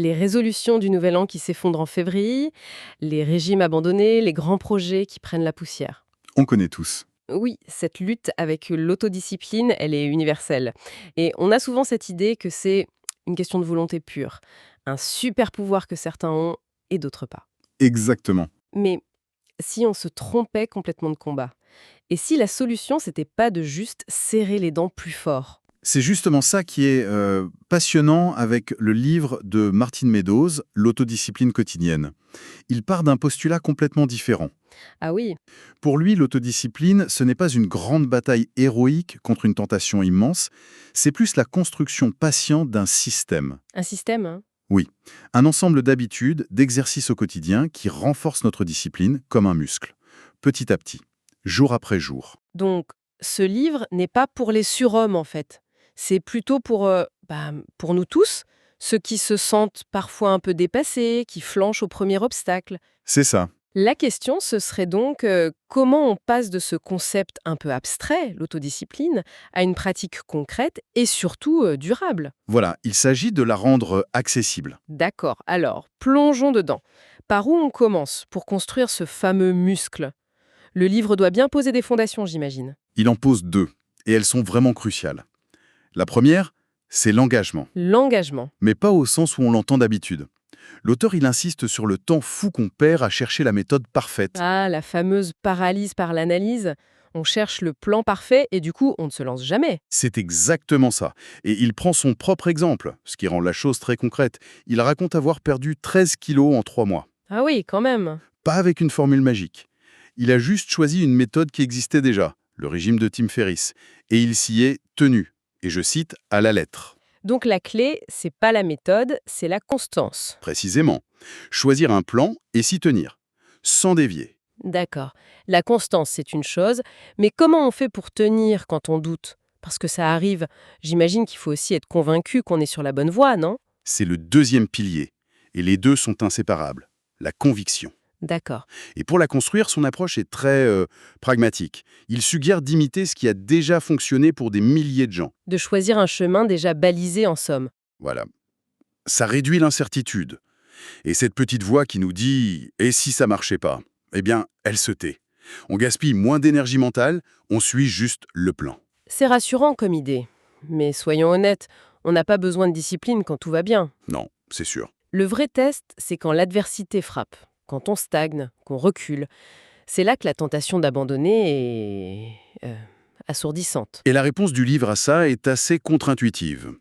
Les résolutions du Nouvel An qui s'effondrent en février, les régimes abandonnés, les grands projets qui prennent la poussière. On connaît tous. Oui, cette lutte avec l'autodiscipline, elle est universelle. Et on a souvent cette idée que c'est une question de volonté pure, un super pouvoir que certains ont et d'autres pas. Exactement. Mais si on se trompait complètement de combat, et si la solution, c'était pas de juste serrer les dents plus fort? C'est justement ça qui est passionnant avec le livre de Martin Meadows, L'autodiscipline quotidienne. Il part d'un postulat complètement différent. Ah oui, Pour lui, l'autodiscipline, ce n'est pas une grande bataille héroïque contre une tentation immense, c'est plus la construction patiente d'un système. un système, hein. Oui, un ensemble d'habitudes, d'exercices au quotidien qui renforcent notre discipline comme un muscle, petit à petit, jour après jour. Donc, ce livre n'est pas pour les surhommes, en fait. C'est plutôt pour nous tous, ceux qui se sentent parfois un peu dépassés, qui flanchent au premier obstacle. C'est ça. La question, ce serait donc comment on passe de ce concept un peu abstrait, l'autodiscipline, à une pratique concrète et surtout durable. Voilà, il s'agit de la rendre accessible. D'accord, alors, plongeons dedans. Par où on commence pour construire ce fameux muscle? Le livre doit bien poser des fondations, j'imagine. Il en pose deux, et elles sont vraiment cruciales. La première, c'est l'engagement, L'engagement. mais pas au sens où on l'entend d'habitude. L'auteur, il insiste sur le temps fou qu'on perd à chercher la méthode parfaite. Ah, la fameuse paralyse par l'analyse. On cherche le plan parfait et du coup, on ne se lance jamais. C'est exactement ça. Et il prend son propre exemple, ce qui rend la chose très concrète. Il raconte avoir perdu 13 kilos en 3 mois. Ah oui, quand même. Pas avec une formule magique. Il a juste choisi une méthode qui existait déjà, le régime de Tim Ferriss, et il s'y est tenu, et je cite, à la lettre. Donc la clé, c'est pas la méthode, c'est la constance. Précisément, choisir un plan et s'y tenir, sans dévier. D'accord. La constance, c'est une chose, mais comment on fait pour tenir quand on doute? Parce que ça arrive. J'imagine qu'il faut aussi être convaincu qu'on est sur la bonne voie, non? C'est le deuxième pilier, et les deux sont inséparables, la conviction. D'accord. Et pour la construire, son approche est très pragmatique. Il suggère d'imiter ce qui a déjà fonctionné pour des milliers de gens. De choisir un chemin déjà balisé en somme. Voilà. Ça réduit l'incertitude. Et cette petite voix qui nous dit « et si ça marchait pas ?» Eh bien, elle se tait. On gaspille moins d'énergie mentale, on suit juste le plan. C'est rassurant comme idée. Mais soyons honnêtes, on n'a pas besoin de discipline quand tout va bien. Non, c'est sûr. Le vrai test, c'est quand l'adversité frappe, quand on stagne, qu'on recule. C'est là que la tentation d'abandonner est assourdissante. Et la réponse du livre à ça est assez contre-intuitive.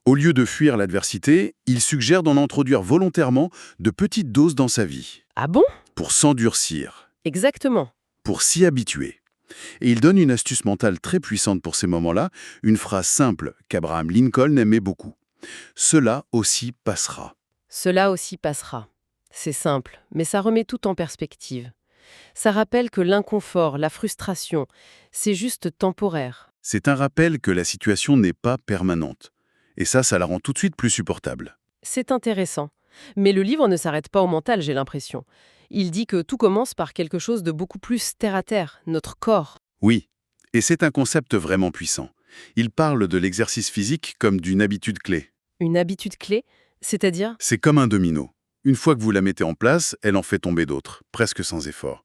Au lieu de fuir l'adversité, il suggère d'en introduire volontairement de petites doses dans sa vie, Ah bon? pour s'endurcir, Exactement. pour s'y habituer. Et il donne une astuce mentale très puissante pour ces moments-là, une phrase simple qu'Abraham Lincoln aimait beaucoup. « Cela aussi passera Cela aussi passera. C'est simple, mais ça remet tout en perspective. Ça rappelle que l'inconfort, la frustration, c'est juste temporaire. ». C'est un rappel que la situation n'est pas permanente. Et ça la rend tout de suite plus supportable. C'est intéressant. Mais le livre ne s'arrête pas au mental, j'ai l'impression. Il dit que tout commence par quelque chose de beaucoup plus terre-à-terre, notre corps. Oui, et c'est un concept vraiment puissant. Il parle de l'exercice physique comme d'une habitude clé. Une habitude clé, c'est-à-dire? C'est comme un domino. Une fois que vous la mettez en place, elle en fait tomber d'autres, presque sans effort.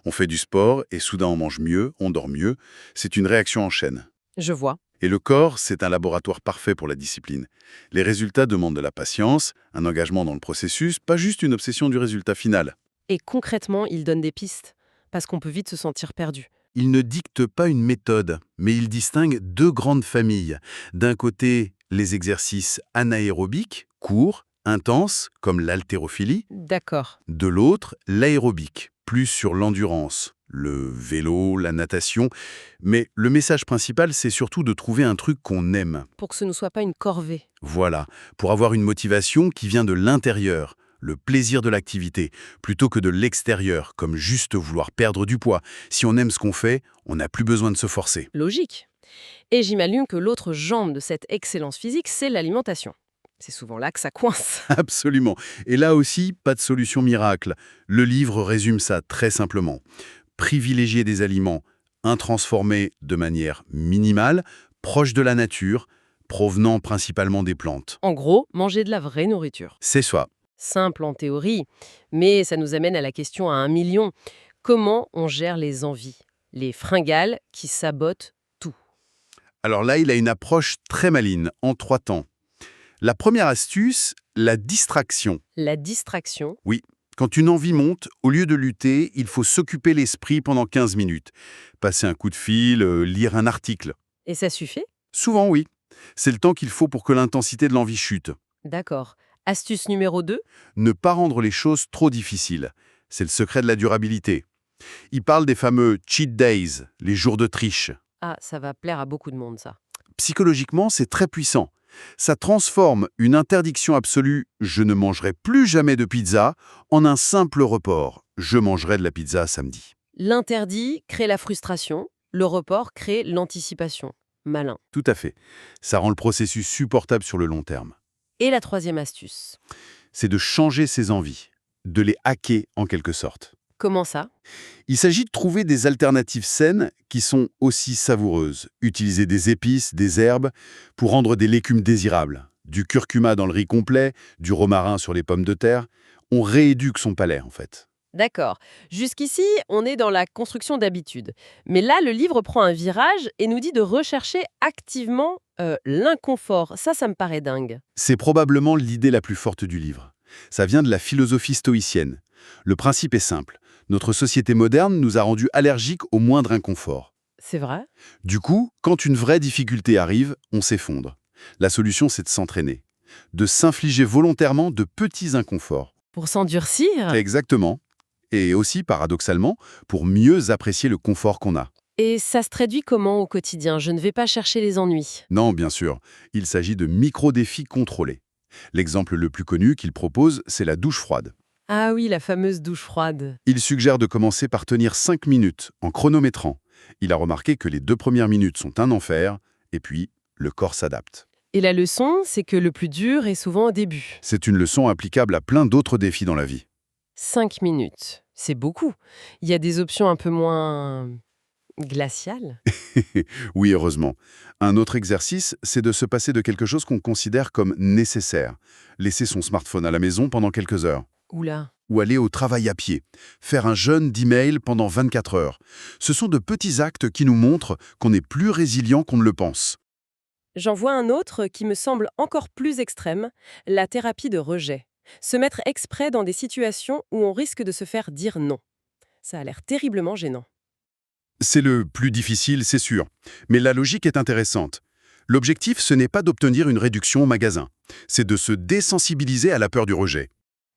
On fait du sport et soudain on mange mieux, on dort mieux. C'est une réaction en chaîne. Je vois. Et le corps, c'est un laboratoire parfait pour la discipline. Les résultats demandent de la patience, un engagement dans le processus, pas juste une obsession du résultat final. Et concrètement, il donne des pistes, parce qu'on peut vite se sentir perdu. Il ne dicte pas une méthode, mais il distingue deux grandes familles. D'un côté, les exercices anaérobiques, courts, intenses, comme l'haltérophilie. D'accord. De l'autre, l'aérobique, plus sur l'endurance, le vélo, la natation. Mais le message principal, c'est surtout de trouver un truc qu'on aime. Pour que ce ne soit pas une corvée. Voilà, pour avoir une motivation qui vient de l'intérieur, le plaisir de l'activité, plutôt que de l'extérieur, comme juste vouloir perdre du poids. Si on aime ce qu'on fait, on n'a plus besoin de se forcer. Logique. Et j'imagine que l'autre jambe de cette excellence physique, c'est l'alimentation. C'est souvent là que ça coince. Absolument. Et là aussi, pas de solution miracle. Le livre résume ça très simplement. Privilégier des aliments intransformés de manière minimale, proche de la nature, provenant principalement des plantes. En gros, manger de la vraie nourriture. C'est ça. Simple en théorie, mais ça nous amène à la question à 1 million. Comment on gère les envies, les fringales qui sabotent tout? Alors là, il a une approche très maligne, en 3 temps. La première astuce, la distraction. La distraction. Oui, quand une envie monte, au lieu de lutter, il faut s'occuper l'esprit pendant 15 minutes. Passer un coup de fil, lire un article. Et ça suffit? Souvent, oui. C'est le temps qu'il faut pour que l'intensité de l'envie chute. D'accord. Astuce numéro 2. Ne pas rendre les choses trop difficiles. C'est le secret de la durabilité. Il parle des fameux cheat days, les jours de triche. Ah, ça va plaire à beaucoup de monde, ça. Psychologiquement, c'est très puissant. Ça transforme une interdiction absolue « je ne mangerai plus jamais de pizza » en un simple report « je mangerai de la pizza samedi L'interdit crée la frustration, le report crée l'anticipation. Malin. ». Tout à fait. Ça rend le processus supportable sur le long terme. Et la troisième astuce. C'est de changer ses envies, de les hacker en quelque sorte. Comment ça? Il s'agit de trouver des alternatives saines qui sont aussi savoureuses. Utiliser des épices, des herbes, pour rendre des légumes désirables. Du curcuma dans le riz complet, du romarin sur les pommes de terre. On rééduque son palais, en fait. D'accord. Jusqu'ici, on est dans la construction d'habitudes. Mais là, le livre prend un virage et nous dit de rechercher activement l'inconfort. Ça me paraît dingue. C'est probablement l'idée la plus forte du livre. Ça vient de la philosophie stoïcienne. Le principe est simple. Notre société moderne nous a rendus allergiques au moindre inconfort. C'est vrai? Du coup, quand une vraie difficulté arrive, on s'effondre. La solution, c'est de s'entraîner. De s'infliger volontairement de petits inconforts. Pour s'endurcir? Exactement. Et aussi, paradoxalement, pour mieux apprécier le confort qu'on a. Et ça se traduit comment au quotidien? Je ne vais pas chercher les ennuis. Non, bien sûr, il s'agit de micro-défis contrôlés. L'exemple le plus connu qu'il propose, c'est la douche froide. Ah oui, la fameuse douche froide. Il suggère de commencer par tenir 5 minutes en chronométrant. Il a remarqué que les 2 premières minutes sont un enfer, et puis le corps s'adapte. Et la leçon, c'est que le plus dur est souvent au début. C'est une leçon applicable à plein d'autres défis dans la vie. 5 minutes, c'est beaucoup. Il y a des options un peu moins glaciales. Oui, heureusement. Un autre exercice, c'est de se passer de quelque chose qu'on considère comme nécessaire. Laisser son smartphone à la maison pendant quelques heures. Oula. Ou aller au travail à pied. Faire un jeûne d'email pendant 24 heures. Ce sont de petits actes qui nous montrent qu'on est plus résilient qu'on ne le pense. J'en vois un autre qui me semble encore plus extrême, la thérapie de rejet. Se mettre exprès dans des situations où on risque de se faire dire non. Ça a l'air terriblement gênant. C'est le plus difficile, c'est sûr. Mais la logique est intéressante. L'objectif, ce n'est pas d'obtenir une réduction au magasin. C'est de se désensibiliser à la peur du rejet.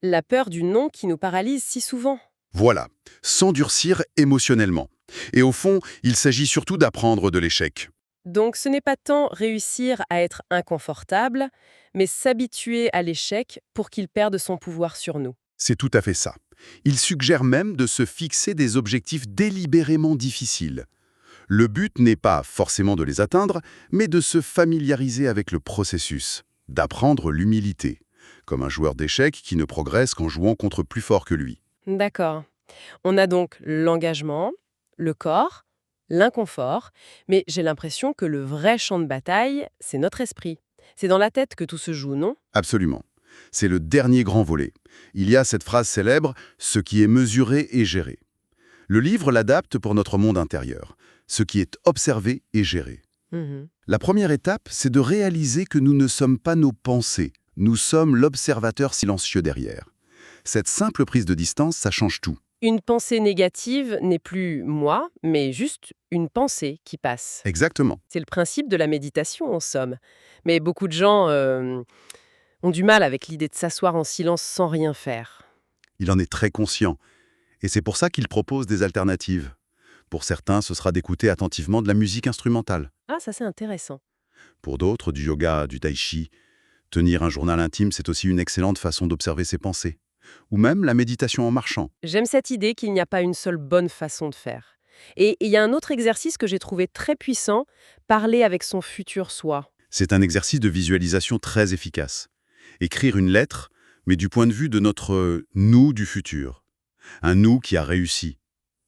La peur du non qui nous paralyse si souvent. Voilà, s'endurcir émotionnellement. Et au fond, il s'agit surtout d'apprendre de l'échec. Donc ce n'est pas tant réussir à être inconfortable, mais s'habituer à l'échec pour qu'il perde son pouvoir sur nous. C'est tout à fait ça. Il suggère même de se fixer des objectifs délibérément difficiles. Le but n'est pas forcément de les atteindre, mais de se familiariser avec le processus, d'apprendre l'humilité, comme un joueur d'échecs qui ne progresse qu'en jouant contre plus fort que lui. D'accord. On a donc l'engagement, le corps, l'inconfort, mais j'ai l'impression que le vrai champ de bataille, c'est notre esprit. C'est dans la tête que tout se joue, non? Absolument. C'est le dernier grand volet. Il y a cette phrase célèbre « ce qui est mesuré est géré ». Le livre l'adapte pour notre monde intérieur. Ce qui est observé est géré. Mhm. La première étape, c'est de réaliser que nous ne sommes pas nos pensées. Nous sommes l'observateur silencieux derrière. Cette simple prise de distance, ça change tout. Une pensée négative n'est plus moi, mais juste une pensée qui passe. Exactement. C'est le principe de la méditation, en somme. Mais beaucoup de gens ont du mal avec l'idée de s'asseoir en silence sans rien faire. Il en est très conscient. Et c'est pour ça qu'il propose des alternatives. Pour certains, ce sera d'écouter attentivement de la musique instrumentale. Ah, ça c'est intéressant. Pour d'autres, du yoga, du tai chi. Tenir un journal intime, c'est aussi une excellente façon d'observer ses pensées. Ou même la méditation en marchant. J'aime cette idée qu'il n'y a pas une seule bonne façon de faire. Et il y a un autre exercice que j'ai trouvé très puissant, parler avec son futur soi. C'est un exercice de visualisation très efficace. Écrire une lettre, mais du point de vue de notre nous du futur. Un nous qui a réussi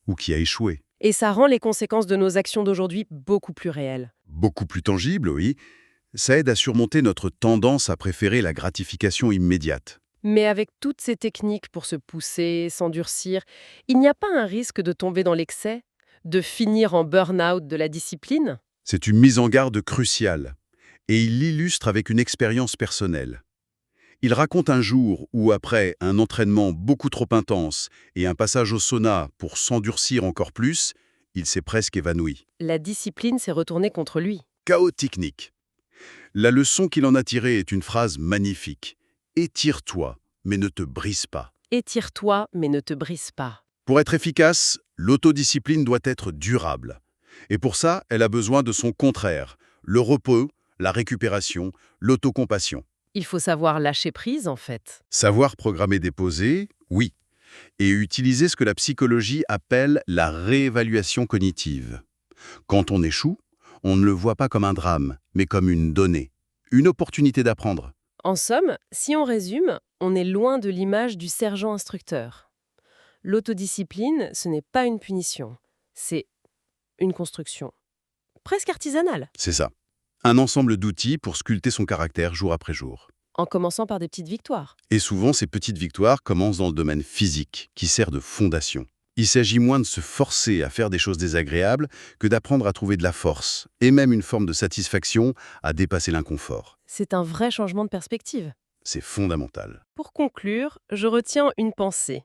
ou qui a échoué. Et ça rend les conséquences de nos actions d'aujourd'hui beaucoup plus réelles. Beaucoup plus tangible, oui. Ça aide à surmonter notre tendance à préférer la gratification immédiate. Mais avec toutes ces techniques pour se pousser, s'endurcir, il n'y a pas un risque de tomber dans l'excès, de finir en burn-out de la discipline? C'est une mise en garde cruciale, et il l'illustre avec une expérience personnelle. Il raconte un jour où, après un entraînement beaucoup trop intense et un passage au sauna pour s'endurcir encore plus, il s'est presque évanoui. La discipline s'est retournée contre lui. Chaos technique. La leçon qu'il en a tirée est une phrase magnifique. Étire-toi, mais ne te brise pas. Étire-toi, mais ne te brise pas. Pour être efficace, l'autodiscipline doit être durable. Et pour ça, elle a besoin de son contraire, le repos, la récupération, l'autocompassion. Il faut savoir lâcher prise, en fait. Savoir programmer des pausées, oui, et utiliser ce que la psychologie appelle la réévaluation cognitive. Quand on échoue, on ne le voit pas comme un drame, mais comme une donnée, une opportunité d'apprendre. En somme, si on résume, on est loin de l'image du sergent instructeur. L'autodiscipline, ce n'est pas une punition, c'est une construction. Presque artisanale, C'est ça. Un ensemble d'outils pour sculpter son caractère jour après jour. en commençant par des petites victoires. Et souvent, ces petites victoires commencent dans le domaine physique, qui sert de fondation. Il s'agit moins de se forcer à faire des choses désagréables que d'apprendre à trouver de la force, et même une forme de satisfaction à dépasser l'inconfort. C'est un vrai changement de perspective. C'est fondamental. Pour conclure, je retiens une pensée.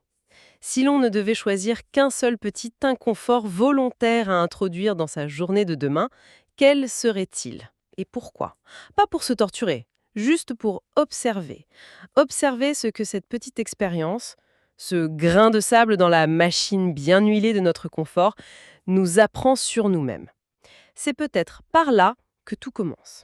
Si l'on ne devait choisir qu'un seul petit inconfort volontaire à introduire dans sa journée de demain, quel serait-il? Et pourquoi? Pas pour se torturer, juste pour observer. Observer ce que cette petite expérience, ce grain de sable dans la machine bien huilée de notre confort, nous apprend sur nous-mêmes. C'est peut-être par là que tout commence.